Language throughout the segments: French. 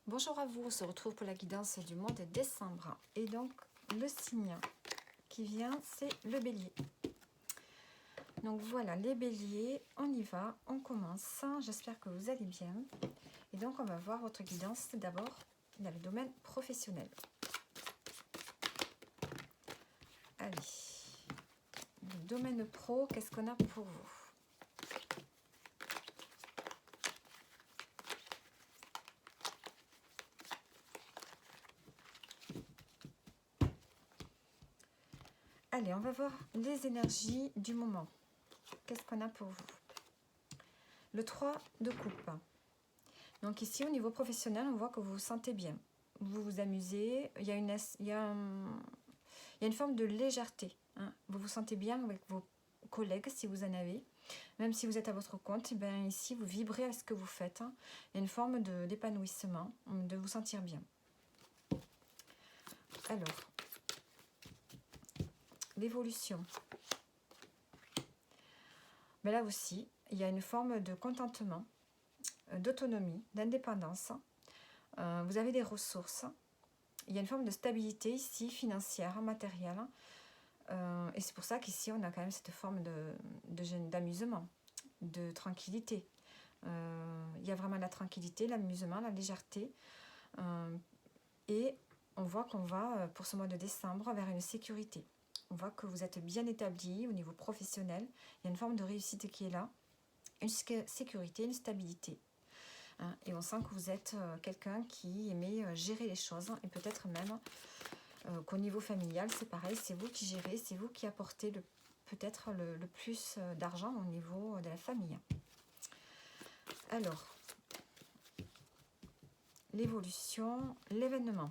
Bonjour à vous, on se retrouve pour la guidance du mois de décembre. Et donc, le signe qui vient, c'est le bélier. Donc voilà, les béliers, on y va, on commence. J'espère que vous allez bien. Et donc, on va voir votre guidance d'abord dans le domaine professionnel. Allez, le domaine pro, qu'est-ce qu'on a pour vous ? Allez, on va voir les énergies du moment. Qu'est-ce qu'on a pour vous ? Le 3 de coupe. Donc ici, au niveau professionnel, on voit que vous vous sentez bien. Vous vous amusez, il y a une forme de légèreté. Hein. Vous vous sentez bien avec vos collègues, si vous en avez. Même si vous êtes à votre compte, ben ici, vous vibrez à ce que vous faites. Hein. Il y a une forme d'épanouissement, de vous sentir bien. Alors, l'évolution. Mais là aussi, il y a une forme de contentement, d'autonomie, d'indépendance. Vous avez des ressources. Il y a une forme de stabilité ici, financière, matérielle. Et c'est pour ça qu'ici, on a quand même cette forme d'amusement, de tranquillité. Il y a vraiment la tranquillité, l'amusement, la légèreté. Et on voit qu'on va, pour ce mois de décembre, vers une sécurité. On voit que vous êtes bien établi au niveau professionnel. Il y a une forme de réussite qui est là. Une sécurité, une stabilité. Et on sent que vous êtes quelqu'un qui aimait gérer les choses. Et peut-être même qu'au niveau familial, c'est pareil. C'est vous qui gérez, c'est vous qui apportez peut-être le plus d'argent au niveau de la famille. Alors, l'évolution, l'événement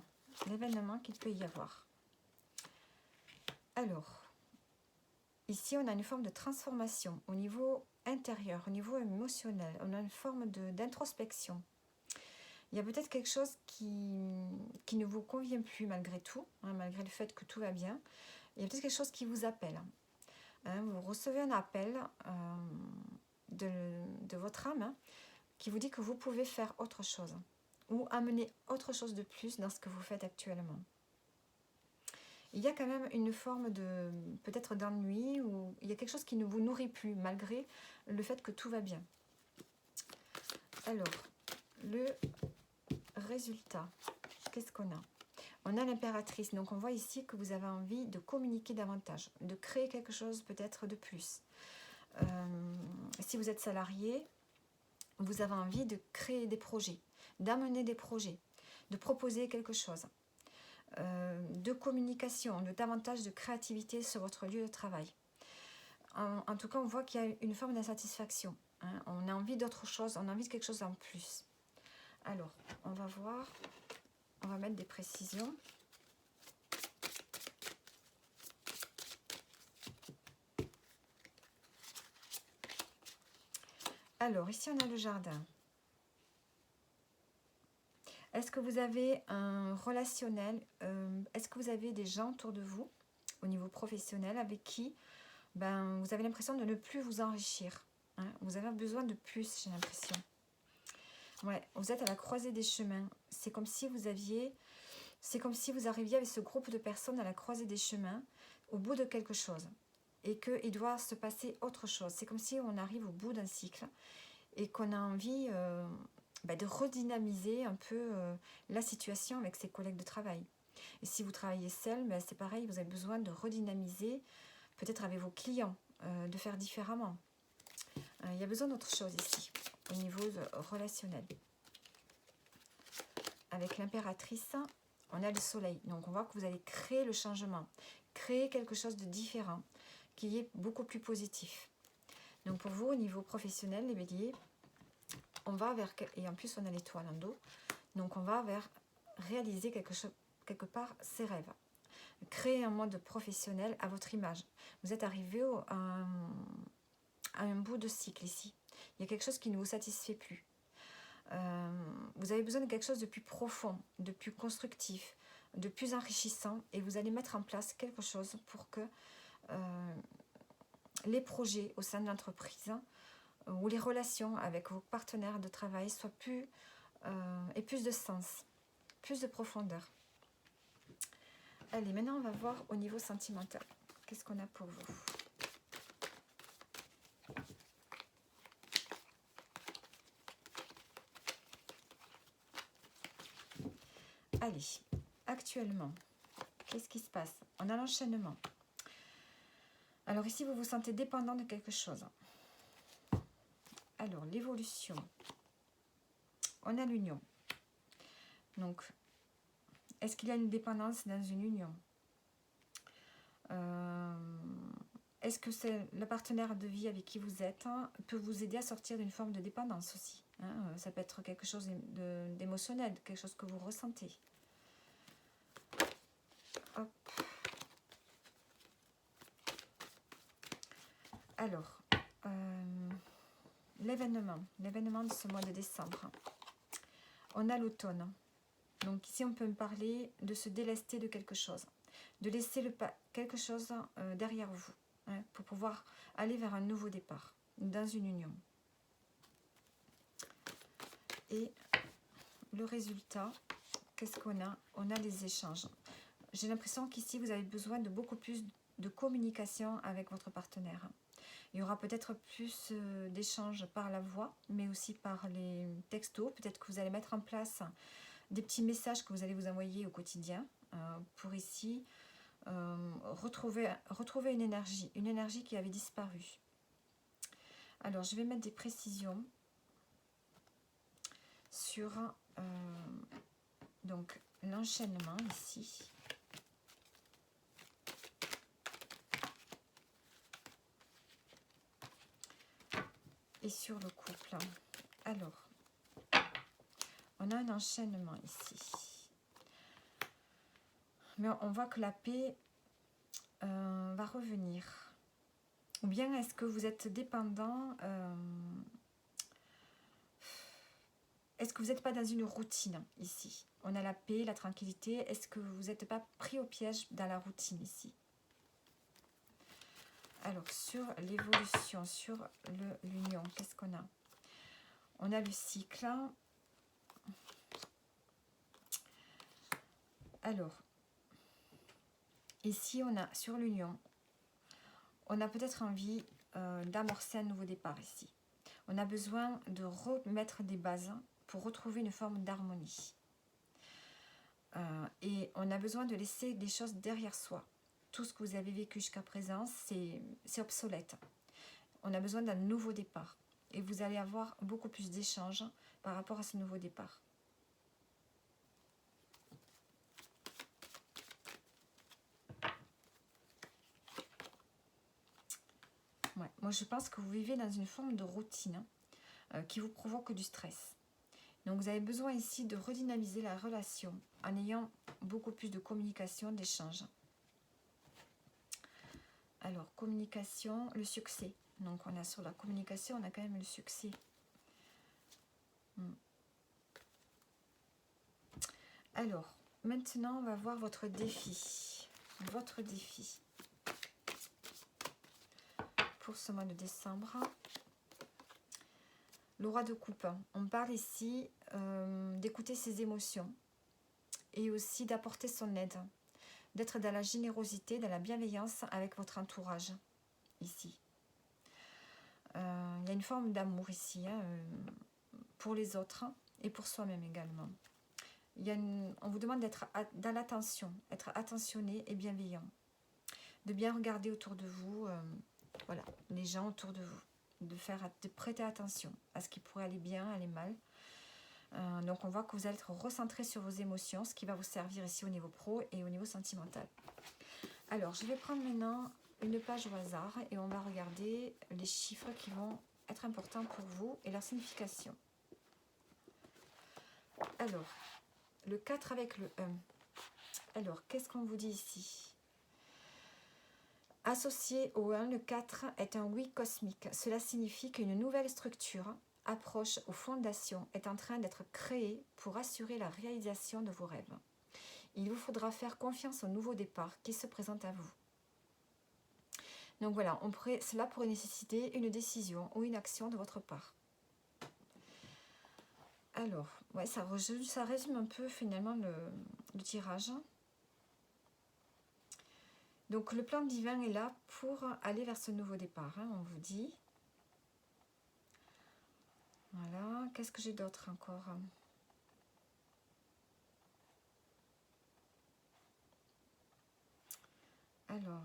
qu'il peut y avoir. Alors, ici, on a une forme de transformation au niveau intérieur, au niveau émotionnel. On a une forme d'introspection. Il y a peut-être quelque chose qui ne vous convient plus malgré tout, hein, malgré le fait que tout va bien. Il y a peut-être quelque chose qui vous appelle. Hein, vous recevez un appel de votre âme hein, qui vous dit que vous pouvez faire autre chose ou amener autre chose de plus dans ce que vous faites actuellement. Il y a quand même une forme de peut-être d'ennui ou il y a quelque chose qui ne vous nourrit plus malgré le fait que tout va bien. Alors, le résultat, qu'est-ce qu'on a ? On a l'impératrice, donc on voit ici que vous avez envie de communiquer davantage, de créer quelque chose peut-être de plus. Si vous êtes salarié, vous avez envie de créer des projets, d'amener des projets, de proposer quelque chose, de communication, de davantage de créativité sur votre lieu de travail. En tout cas, on voit qu'il y a une forme d'insatisfaction. Hein. On a envie d'autre chose, on a envie de quelque chose en plus. Alors, on va voir, on va mettre des précisions. Alors, ici, on a le jardin. Est-ce que vous avez un relationnel, est-ce que vous avez des gens autour de vous, au niveau professionnel, avec qui vous avez l'impression de ne plus vous enrichir hein. Vous avez besoin de plus, j'ai l'impression. Ouais, vous êtes à la croisée des chemins. C'est comme si vous arriviez avec ce groupe de personnes à la croisée des chemins, au bout de quelque chose. Et qu'il doit se passer autre chose. C'est comme si on arrive au bout d'un cycle et qu'on a envie de redynamiser un peu la situation avec ses collègues de travail. Et si vous travaillez seul, c'est pareil, vous avez besoin de redynamiser, peut-être avec vos clients, de faire différemment. Il y a besoin d'autre chose ici, au niveau relationnel. Avec l'impératrice, on a le soleil. Donc on voit que vous allez créer le changement, créer quelque chose de différent, qui est beaucoup plus positif. Donc pour vous, au niveau professionnel, les béliers, on va vers, et en plus on a l'étoile en dos, donc on va vers réaliser quelque part ses rêves. Créer un mode professionnel à votre image. Vous êtes arrivé à un bout de cycle ici. Il y a quelque chose qui ne vous satisfait plus. Vous avez besoin de quelque chose de plus profond, de plus constructif, de plus enrichissant et vous allez mettre en place quelque chose pour que les projets au sein de l'entreprise ou les relations avec vos partenaires de travail soient plus et plus de sens, plus de profondeur. Allez, maintenant on va voir au niveau sentimental. Qu'est-ce qu'on a pour vous? Allez, actuellement, qu'est-ce qui se passe? On a l'enchaînement. Alors ici, vous vous sentez dépendant de quelque chose. Alors, l'évolution. On a l'union. Donc, est-ce qu'il y a une dépendance dans une union? Est-ce que c'est le partenaire de vie avec qui vous êtes peut vous aider à sortir d'une forme de dépendance aussi, hein? Ça peut être quelque chose d'émotionnel, quelque chose que vous ressentez. Hop. Alors, l'événement de ce mois de décembre. On a l'automne. Donc ici, on peut me parler de se délester de quelque chose, de laisser quelque chose derrière vous, hein, pour pouvoir aller vers un nouveau départ, dans une union. Et le résultat, qu'est-ce qu'on a? On a les échanges. J'ai l'impression qu'ici, vous avez besoin de beaucoup plus de communication avec votre partenaire. Il y aura peut-être plus d'échanges par la voix, mais aussi par les textos. Peut-être que vous allez mettre en place des petits messages que vous allez vous envoyer au quotidien pour ici retrouver une énergie qui avait disparu. Alors, je vais mettre des précisions sur donc l'enchaînement ici. Et sur le couple. Alors, on a un enchaînement ici. Mais on voit que la paix va revenir. Ou bien est-ce que vous êtes dépendant? Est-ce que vous n'êtes pas dans une routine ici? On a la paix, la tranquillité. Est-ce que vous n'êtes pas pris au piège dans la routine ici? Alors, sur l'évolution, sur l'union, qu'est-ce qu'on a? On a le cycle. Alors, ici, on a sur l'union, on a peut-être envie d'amorcer un nouveau départ ici. On a besoin de remettre des bases pour retrouver une forme d'harmonie. Et on a besoin de laisser des choses derrière soi. Tout ce que vous avez vécu jusqu'à présent, c'est obsolète. On a besoin d'un nouveau départ. Et vous allez avoir beaucoup plus d'échanges par rapport à ce nouveau départ. Ouais. Moi, je pense que vous vivez dans une forme de routine qui vous provoque du stress. Donc, vous avez besoin ici de redynamiser la relation en ayant beaucoup plus de communication, d'échange. Alors, communication, le succès. Donc, on a sur la communication, on a quand même le succès. Alors, maintenant, on va voir votre défi. Votre défi pour ce mois de décembre. Le roi de coupe. On parle ici d'écouter ses émotions et aussi d'apporter son aide. D'être dans la générosité, dans la bienveillance avec votre entourage, ici. Il y a une forme d'amour ici, hein, pour les autres et pour soi-même également. On vous demande d'être dans l'attention, être attentionné et bienveillant. De bien regarder autour de vous, voilà, les gens autour de vous. De prêter attention à ce qui pourrait aller bien, aller mal. Donc on voit que vous allez être recentré sur vos émotions, ce qui va vous servir ici au niveau pro et au niveau sentimental. Alors, je vais prendre maintenant une page au hasard et on va regarder les chiffres qui vont être importants pour vous et leur signification. Alors, le 4 avec le 1. Alors, qu'est-ce qu'on vous dit ici? Associé au 1, le 4 est un oui cosmique. Cela signifie qu'une nouvelle structure, approche aux fondations, est en train d'être créée pour assurer la réalisation de vos rêves. Il vous faudra faire confiance au nouveau départ qui se présente à vous. Donc voilà, cela pourrait nécessiter une décision ou une action de votre part. Alors, Ouais, ça résume un peu finalement le tirage. Donc le plan divin est là pour aller vers ce nouveau départ, hein, on vous dit. Voilà, qu'est-ce que j'ai d'autre encore? Alors,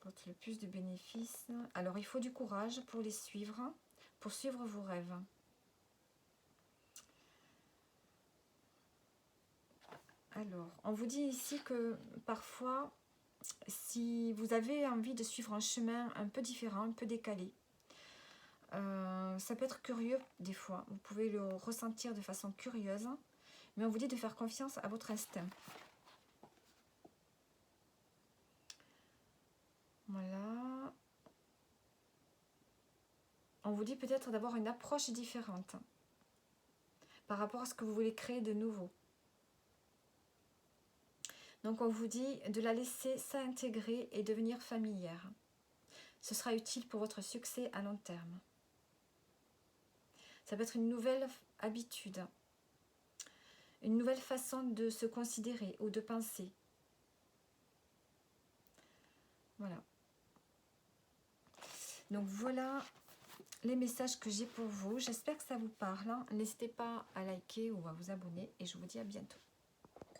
apporte le plus de bénéfices. Alors, il faut du courage pour les suivre, pour suivre vos rêves. Alors, on vous dit ici que parfois, si vous avez envie de suivre un chemin un peu différent, un peu décalé, ça peut être curieux des fois. Vous pouvez le ressentir de façon curieuse, mais on vous dit de faire confiance à votre instinct. Voilà. On vous dit peut-être d'avoir une approche différente par rapport à ce que vous voulez créer de nouveau. Donc on vous dit de la laisser s'intégrer et devenir familière. Ce sera utile pour votre succès à long terme. Ça peut être une nouvelle habitude, une nouvelle façon de se considérer ou de penser. Voilà. Donc voilà les messages que j'ai pour vous. J'espère que ça vous parle. N'hésitez pas à liker ou à vous abonner et je vous dis à bientôt.